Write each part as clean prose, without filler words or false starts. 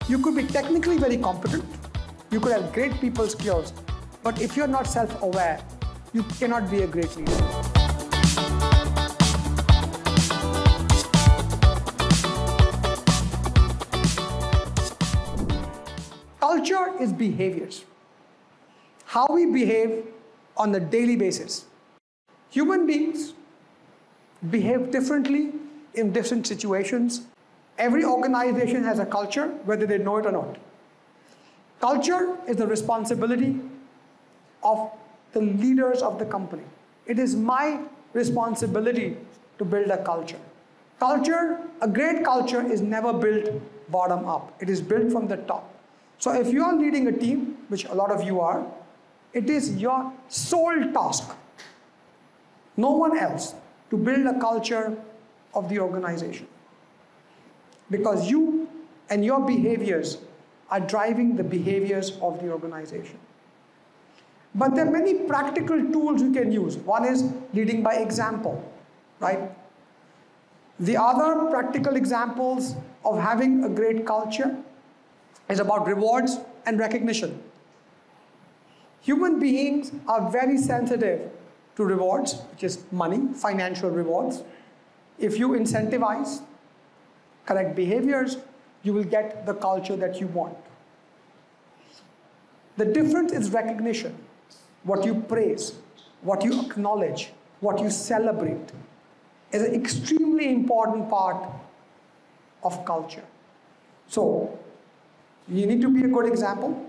You could be technically very competent, you could have great people skills, but if you're not self-aware, you cannot be a great leader. Culture is behaviors. How we behave on a daily basis. Human beings behave differently in different situations. Every organization has a culture, whether they know it or not. Culture is the responsibility of the leaders of the company. It is my responsibility to build a culture. Culture, a great culture is never built bottom up. It is built from the top. So if you are leading a team, which a lot of you are, it is your sole task, no one else, to build a culture of the organization. Because you and your behaviors are driving the behaviors of the organization. But there are many practical tools you can use. One is leading by example, right? The other practical examples of having a great culture is about rewards and recognition. Human beings are very sensitive to rewards, which is money, financial rewards. If you incentivize correct behaviors, you will get the culture that you want. The difference is recognition. What you praise, what you acknowledge, what you celebrate is an extremely important part of culture. So, you need to be a good example.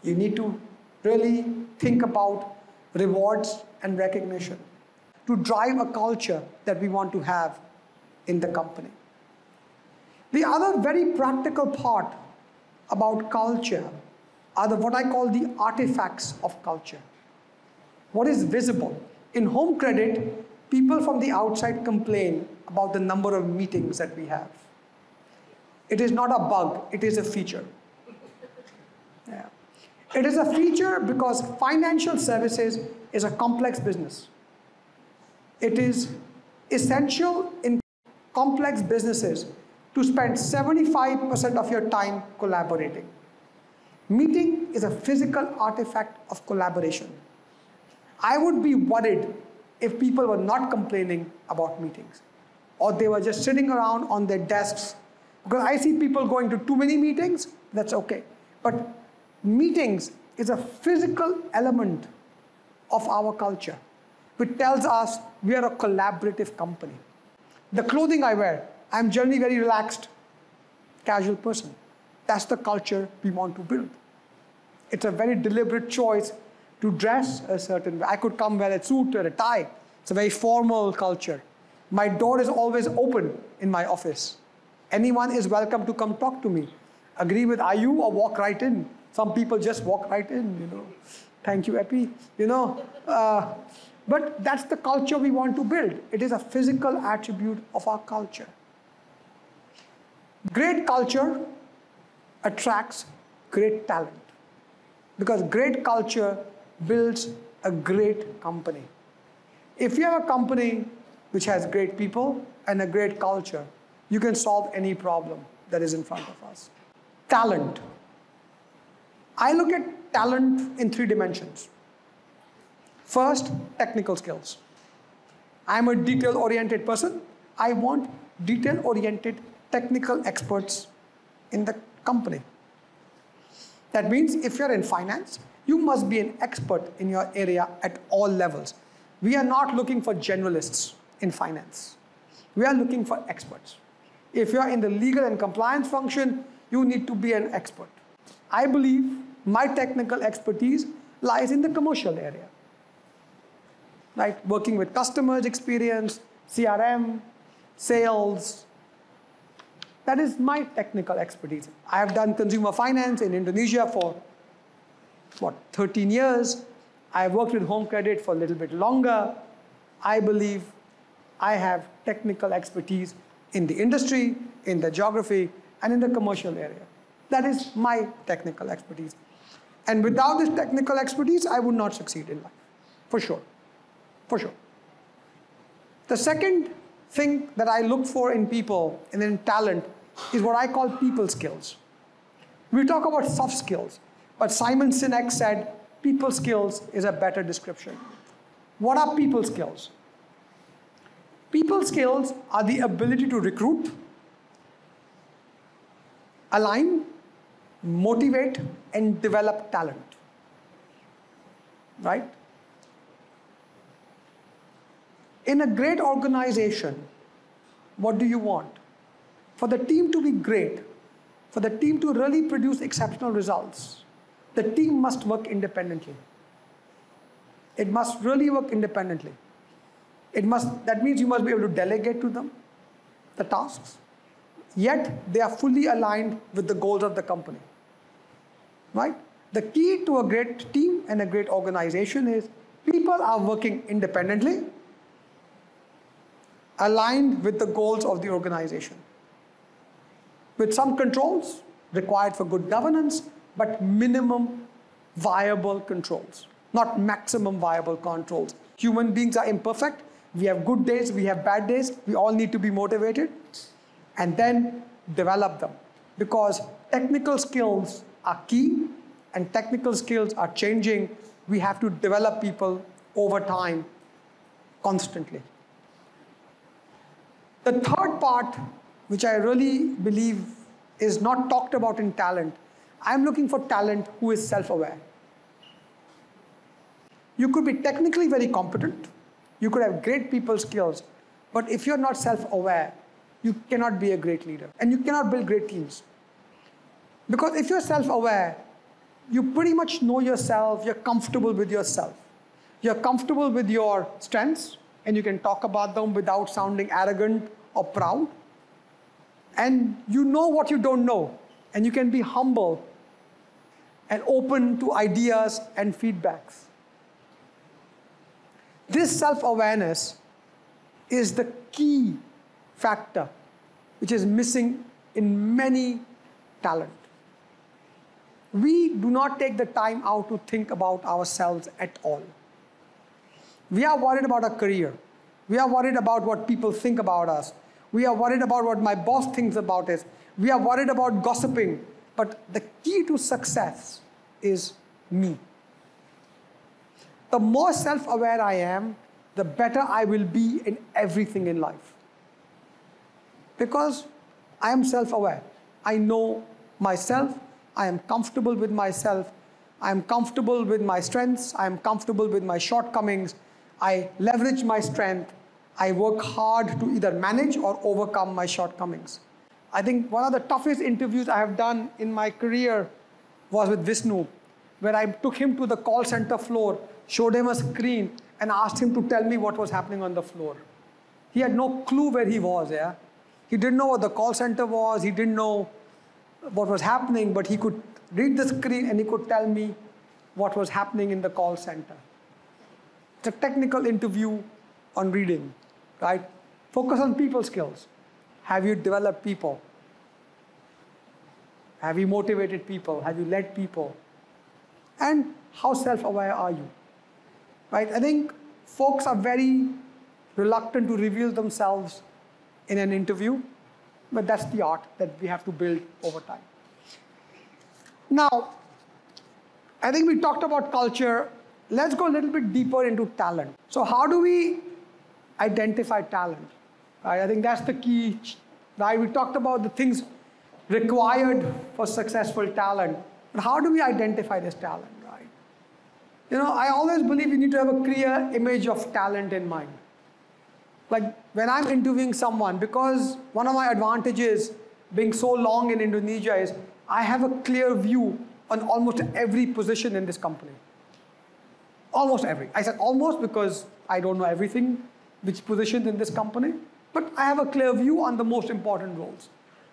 You need to really think about rewards and recognition to drive a culture that we want to have in the company. The other very practical part about culture are what I call the artifacts of culture. What is visible? In home credit, people from the outside complain about the number of meetings that we have. It is not a bug, it is a feature. Yeah. It is a feature because financial services is a complex business. It is essential in complex businesses to spend 75% of your time collaborating. Meeting is a physical artifact of collaboration. I would be worried if people were not complaining about meetings, or they were just sitting around on their desks. Because I see people going to too many meetings, that's okay. But meetings is a physical element of our culture, which tells us we are a collaborative company. The clothing I wear, I'm generally very relaxed, casual person. That's the culture we want to build. It's a very deliberate choice to dress a certain way. I could come wear a suit or a tie. It's a very formal culture. My door is always open in my office. Anyone is welcome to come talk to me. Agree with IU or walk right in. Some people just walk right in, you know. Thank you, Epi. You know, but that's the culture we want to build. It is a physical attribute of our culture. Great culture attracts great talent, because great culture builds a great company. If you have a company which has great people and a great culture, you can solve any problem that is in front of us. Talent. I look at talent in 3 dimensions. First, technical skills. I'm a detail-oriented person. I want detail-oriented technical experts in the company. That means if you're in finance, you must be an expert in your area at all levels. We are not looking for generalists in finance. We are looking for experts. If you're in the legal and compliance function, you need to be an expert. I believe my technical expertise lies in the commercial area. Right? Working with customers experience, CRM, sales. That is my technical expertise. I have done consumer finance in Indonesia for, 13 years. I have worked with home credit for a little bit longer. I believe I have technical expertise in the industry, in the geography, and in the commercial area. That is my technical expertise. And without this technical expertise, I would not succeed in life, for sure. For sure. The second thing that I look for in people and in talent is what I call people skills. We talk about soft skills, but Simon Sinek said people skills is a better description. What are people skills? People skills are the ability to recruit, align, motivate, and develop talent. Right? In a great organization, what do you want? For the team to be great, for the team to really produce exceptional results, the team must work independently. It must really work independently. That means you must be able to delegate to them the tasks, yet they are fully aligned with the goals of the company. Right? The key to a great team and a great organization is people are working independently, aligned with the goals of the organization, with some controls required for good governance, but minimum viable controls, not maximum viable controls. Human beings are imperfect. We have good days, we have bad days. We all need to be motivated and then develop them, because technical skills are key and technical skills are changing. We have to develop people over time, constantly. The third part, which I really believe is not talked about in talent, I'm looking for talent who is self-aware. You could be technically very competent, you could have great people skills, but if you're not self-aware, you cannot be a great leader and you cannot build great teams. Because if you're self-aware, you pretty much know yourself, you're comfortable with yourself. You're comfortable with your strengths and you can talk about them without sounding arrogant or proud. And you know what you don't know, and you can be humble and open to ideas and feedbacks. This self-awareness is the key factor which is missing in many talent. We do not take the time out to think about ourselves at all. We are worried about our career. We are worried about what people think about us. We are worried about what my boss thinks about us. We are worried about gossiping. But the key to success is me. The more self-aware I am, the better I will be in everything in life. Because I am self-aware. I know myself. I am comfortable with myself. I am comfortable with my strengths. I am comfortable with my shortcomings. I leverage my strength. I work hard to either manage or overcome my shortcomings. I think one of the toughest interviews I have done in my career was with Vishnu, where I took him to the call center floor, showed him a screen, and asked him to tell me what was happening on the floor. He had no clue where he was, yeah? He didn't know what the call center was, he didn't know what was happening, but he could read the screen and he could tell me what was happening in the call center. It's a technical interview on reading, right? Focus on people skills. Have you developed people? Have you motivated people? Have you led people? And how self-aware are you? Right? I think folks are very reluctant to reveal themselves in an interview, but that's the art that we have to build over time. Now, I think we talked about culture. Let's go a little bit deeper into talent. So how do we identify talent? Right? I think that's the key. Right? We talked about the things required for successful talent. But how do we identify this talent? Right? You know, I always believe you need to have a clear image of talent in mind. Like when I'm interviewing someone, because one of my advantages being so long in Indonesia is I have a clear view on almost every position in this company. Almost every. I said almost because I don't know everything, which positions in this company, but I have a clear view on the most important roles.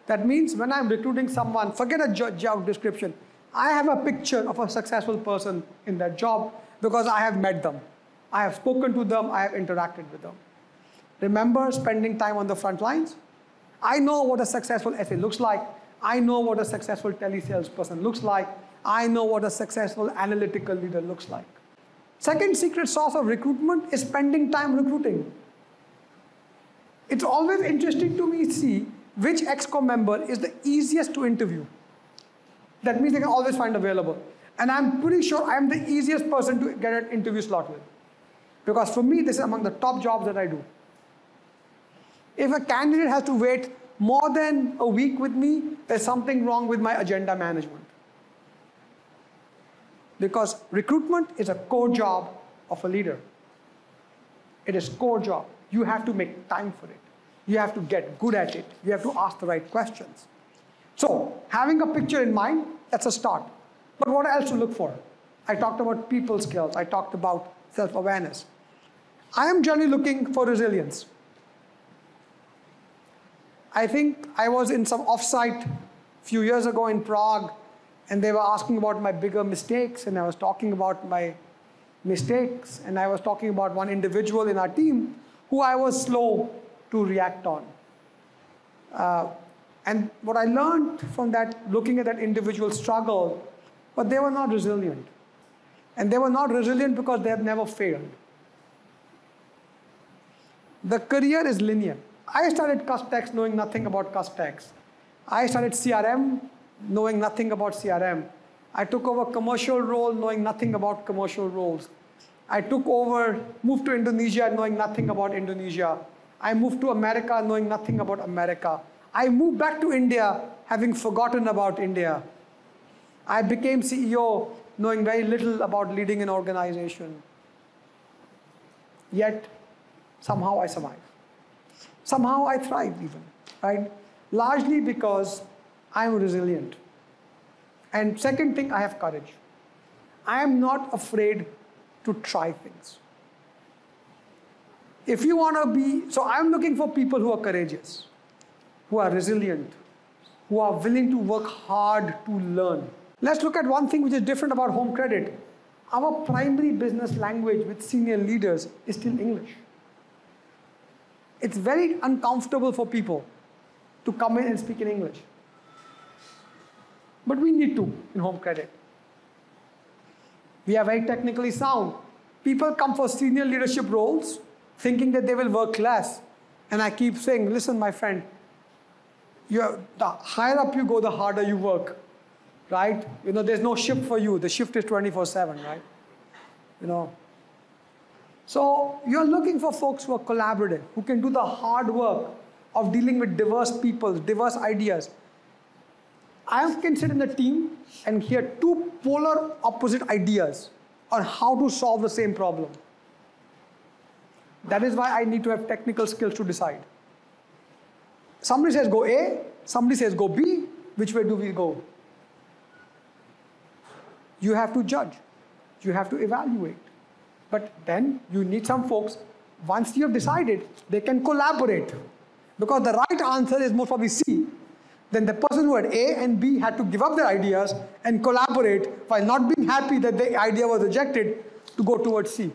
That means when I'm recruiting someone, forget a job description, I have a picture of a successful person in that job because I have met them. I have spoken to them, I have interacted with them. Remember spending time on the front lines? I know what a successful SA looks like. I know what a successful telesales person looks like. I know what a successful analytical leader looks like. Second secret sauce of recruitment is spending time recruiting. It's always interesting to me see which ExCo member is the easiest to interview. That means they can always find available. And I'm pretty sure I'm the easiest person to get an interview slot with. Because for me, this is among the top jobs that I do. If a candidate has to wait more than a week with me, there's something wrong with my agenda management. Because recruitment is a core job of a leader. It is core job. You have to make time for it. You have to get good at it. You have to ask the right questions. So, having a picture in mind, that's a start. But what else to look for? I talked about people skills. I talked about self-awareness. I am generally looking for resilience. I think I was in some offsite a few years ago in Prague, and they were asking about my bigger mistakes, and I was talking about my mistakes, and I was talking about one individual in our team who I was slow to react on. And what I learned from that, looking at that individual struggle, but they were not resilient. And they were not resilient because they have never failed. The career is linear. I started Custex knowing nothing about Custex. I started CRM knowing nothing about CRM. I took over commercial role knowing nothing about commercial roles. I moved to Indonesia knowing nothing about Indonesia. I moved to America knowing nothing about America. I moved back to India having forgotten about India. I became CEO knowing very little about leading an organization. Yet, somehow I survived. Somehow I thrive even, right? Largely because I'm resilient. And second thing, I have courage. I am not afraid to try things. If you want to be, so I'm looking for people who are courageous, who are resilient, who are willing to work hard to learn. Let's look at one thing which is different about Home Credit. Our primary business language with senior leaders is still English. It's very uncomfortable for people to come in and speak in English. But we need to in Home Credit. We are very technically sound. People come for senior leadership roles thinking that they will work less. And I keep saying, listen, my friend, the higher up you go, the harder you work, right? There's no shift for you. The shift is 24/7, right? So you're looking for folks who are collaborative, who can do the hard work of dealing with diverse people, diverse ideas. I can sit in the team and hear two polar opposite ideas on how to solve the same problem. That is why I need to have technical skills to decide. Somebody says go A, somebody says go B, which way do we go? You have to judge. You have to evaluate. But then you need some folks, once you have decided, they can collaborate. Because the right answer is most probably C. Then the person who had A and B had to give up their ideas and collaborate while not being happy that the idea was rejected to go towards C.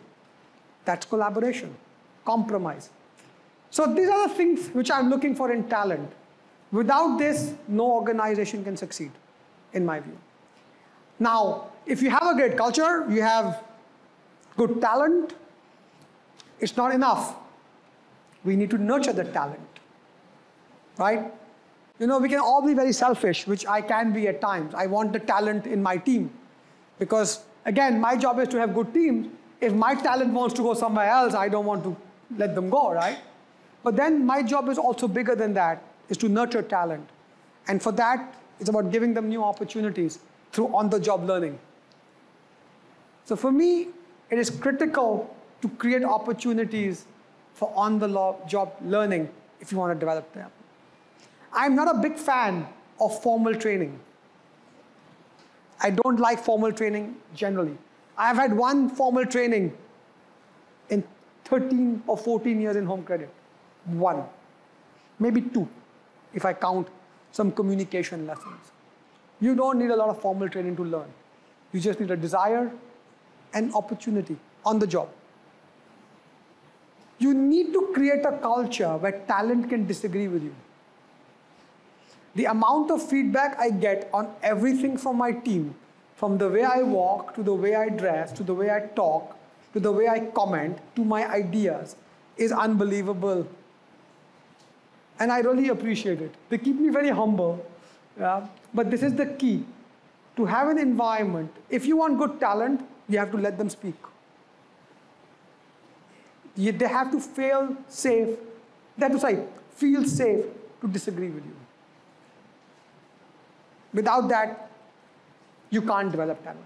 That's collaboration, compromise. So these are the things which I'm looking for in talent. Without this, no organization can succeed, in my view. Now, if you have a great culture, you have good talent, it's not enough. We need to nurture the talent, right? We can all be very selfish, which I can be at times. I want the talent in my team. Because, again, my job is to have good teams. If my talent wants to go somewhere else, I don't want to let them go, right? But then my job is also bigger than that, is to nurture talent. And for that, it's about giving them new opportunities through on-the-job learning. So for me, it is critical to create opportunities for on-the-job learning if you want to develop them. I'm not a big fan of formal training. I don't like formal training generally. I've had one formal training in 13 or 14 years in Home Credit. One. Maybe two, if I count some communication lessons. You don't need a lot of formal training to learn. You just need a desire and opportunity on the job. You need to create a culture where talent can disagree with you. The amount of feedback I get on everything from my team, from the way I walk, to the way I dress, to the way I talk, to the way I comment, to my ideas, is unbelievable. And I really appreciate it. They keep me very humble. Yeah? But this is the key. To have an environment, if you want good talent, you have to let them speak. They have to feel safe to disagree with you. Without that, you can't develop talent.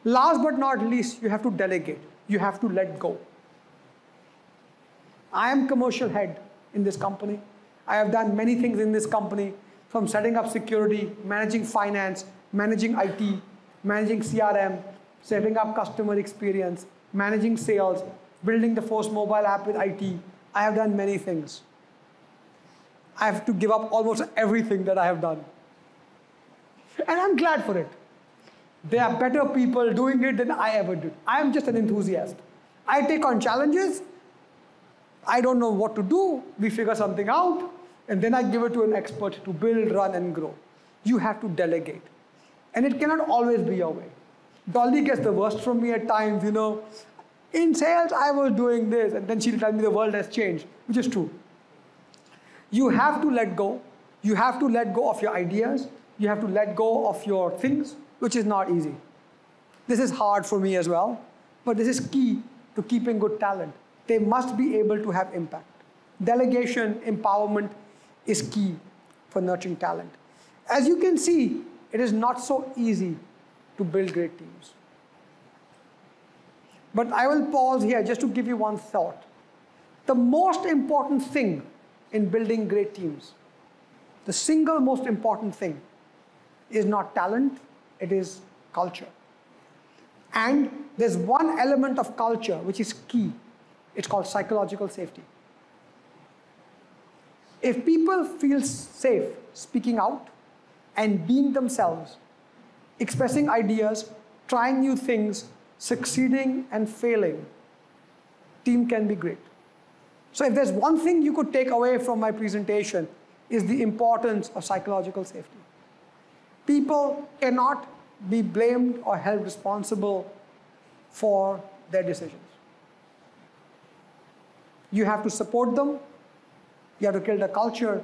Last but not least, you have to delegate. You have to let go. I am commercial head in this company. I have done many things in this company, from setting up security, managing finance, managing IT, managing CRM, setting up customer experience, managing sales, building the first mobile app with IT. I have done many things. I have to give up almost everything that I have done. And I'm glad for it. There are better people doing it than I ever did. I am just an enthusiast. I take on challenges. I don't know what to do. We figure something out. And then I give it to an expert to build, run, and grow. You have to delegate. And it cannot always be your way. Dolly gets the worst from me at times, In sales, I was doing this. And then she'll tell me the world has changed, which is true. You have to let go. You have to let go of your ideas. You have to let go of your things, which is not easy. This is hard for me as well. But this is key to keeping good talent. They must be able to have impact. Delegation, empowerment is key for nurturing talent. As you can see, it is not so easy to build great teams. But I will pause here just to give you one thought. The most important thing in building great teams, the single most important thing, is not talent, it is culture. And there's one element of culture which is key. It's called psychological safety. If people feel safe speaking out and being themselves, expressing ideas, trying new things, succeeding and failing, team can be great. So if there's one thing you could take away from my presentation, is the importance of psychological safety. People cannot be blamed or held responsible for their decisions. You have to support them. You have to build a culture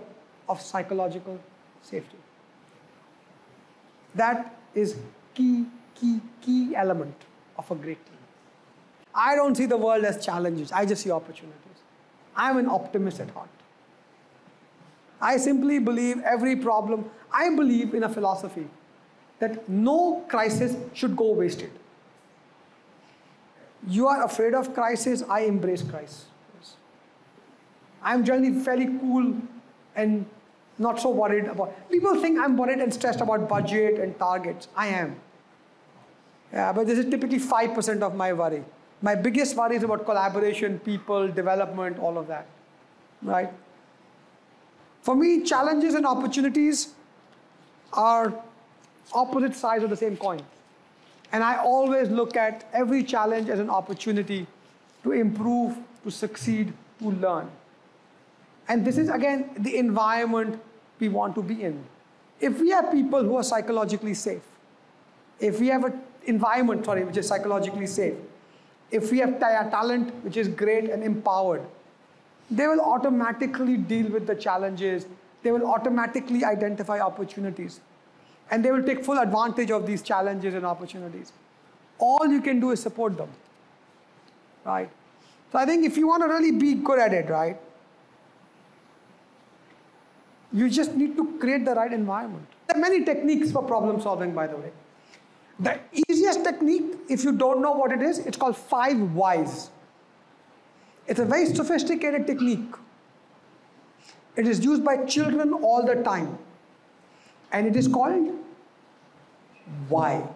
of psychological safety. That is key element of a great team. I don't see the world as challenges. I just see opportunities. I'm an optimist at heart. I simply believe every problem, I believe in a philosophy that no crisis should go wasted. You are afraid of crisis, I embrace crisis. I'm generally fairly cool and not so worried about. People think I'm worried and stressed about budget and targets. I am. Yeah, but this is typically 5% of my worry. My biggest worry is about collaboration, people, development, all of that. Right? For me, challenges and opportunities are opposite sides of the same coin. And I always look at every challenge as an opportunity to improve, to succeed, to learn. And this is, again, the environment we want to be in. If we have people who are psychologically safe, if we have an environment, which is psychologically safe, if we have talent which is great and empowered, they will automatically deal with the challenges. They will automatically identify opportunities. And they will take full advantage of these challenges and opportunities. All you can do is support them. Right? So I think if you want to really be good at it, right, you just need to create the right environment. There are many techniques for problem solving, by the way. The easiest technique, if you don't know what it is, it's called 5 whys. It's a very sophisticated technique. It is used by children all the time. And it is called why.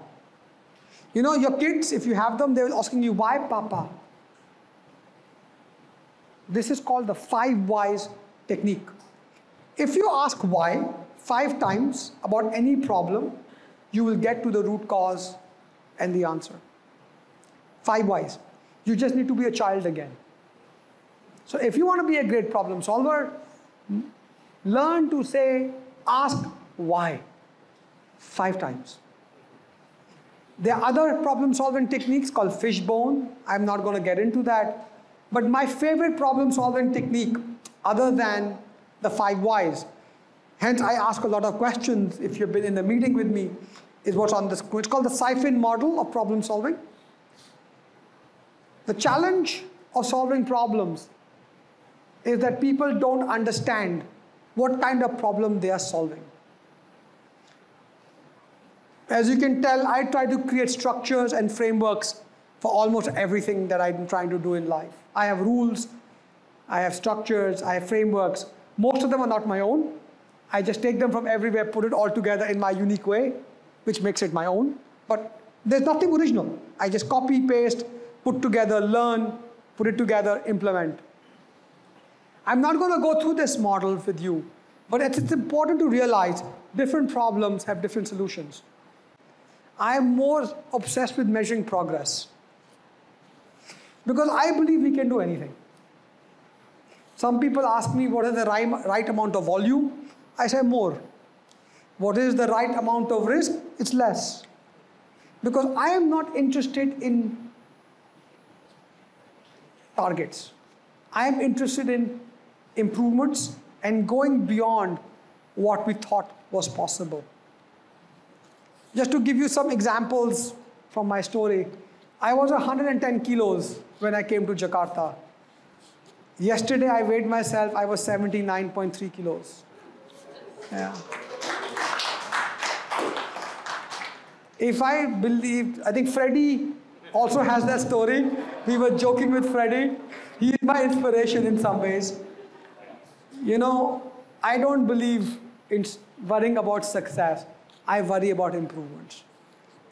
You know, your kids, if you have them, they will asking you, why, Papa? This is called the 5 whys technique. If you ask why 5 times about any problem, you will get to the root cause and the answer. 5 whys. You just need to be a child again. So if you want to be a great problem solver, learn to ask why 5 times. There are other problem solving techniques called fishbone. I'm not going to get into that. But my favorite problem solving technique, other than the 5 whys. Hence, I ask a lot of questions. If you've been in a meeting with me, is what's on the screen. It's called the siphon model of problem solving. The challenge of solving problems is that people don't understand what kind of problem they are solving. As you can tell, I try to create structures and frameworks for almost everything that I'm trying to do in life. I have rules, I have structures, I have frameworks. Most of them are not my own. I just take them from everywhere, put it all together in my unique way, which makes it my own. But there's nothing original. I just copy, paste, put together, learn, put it together, implement. I'm not going to go through this model with you, but it's important to realize different problems have different solutions. I'm more obsessed with measuring progress because I believe we can do anything. Some people ask me what is the right amount of volume. I say more. What is the right amount of risk? It's less. Because I am not interested in targets. I am interested in improvements and going beyond what we thought was possible. Just to give you some examples from my story, I was 110 kilos when I came to Jakarta. Yesterday I weighed myself, I was 79.3 kilos. Yeah. If I believed, I think Freddie also has that story. We were joking with Freddie. He is my inspiration in some ways. You know, I don't believe in worrying about success. I worry about improvements.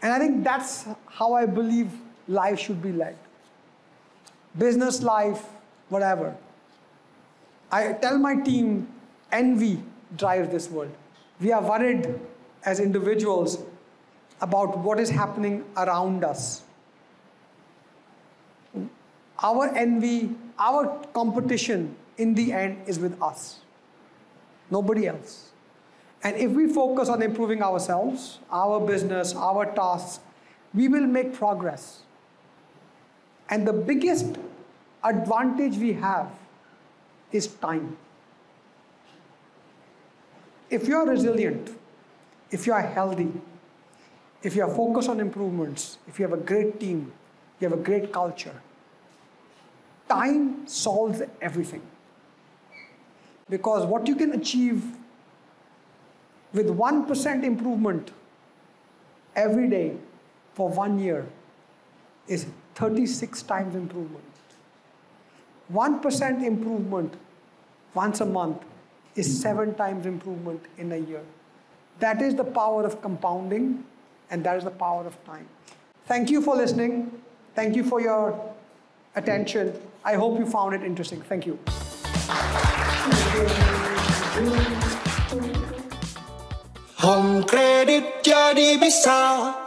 And I think that's how I believe life should be led. Business life, whatever. I tell my team, envy drives this world. We are worried as individuals about what is happening around us. Our envy, our competition in the end is with us, nobody else. And if we focus on improving ourselves, our business, our tasks, we will make progress. And the biggest advantage we have is time. If you're resilient, if you are healthy, if you are focused on improvements, if you have a great team, you have a great culture, time solves everything. Because what you can achieve with 1% improvement every day for 1 year is 36 times improvement. 1% improvement once a month is 7 times improvement in a year. That is the power of compounding, and that is the power of time. Thank you for listening. Thank you for your attention. I hope you found it interesting. Thank you. Home credit jadi bisa.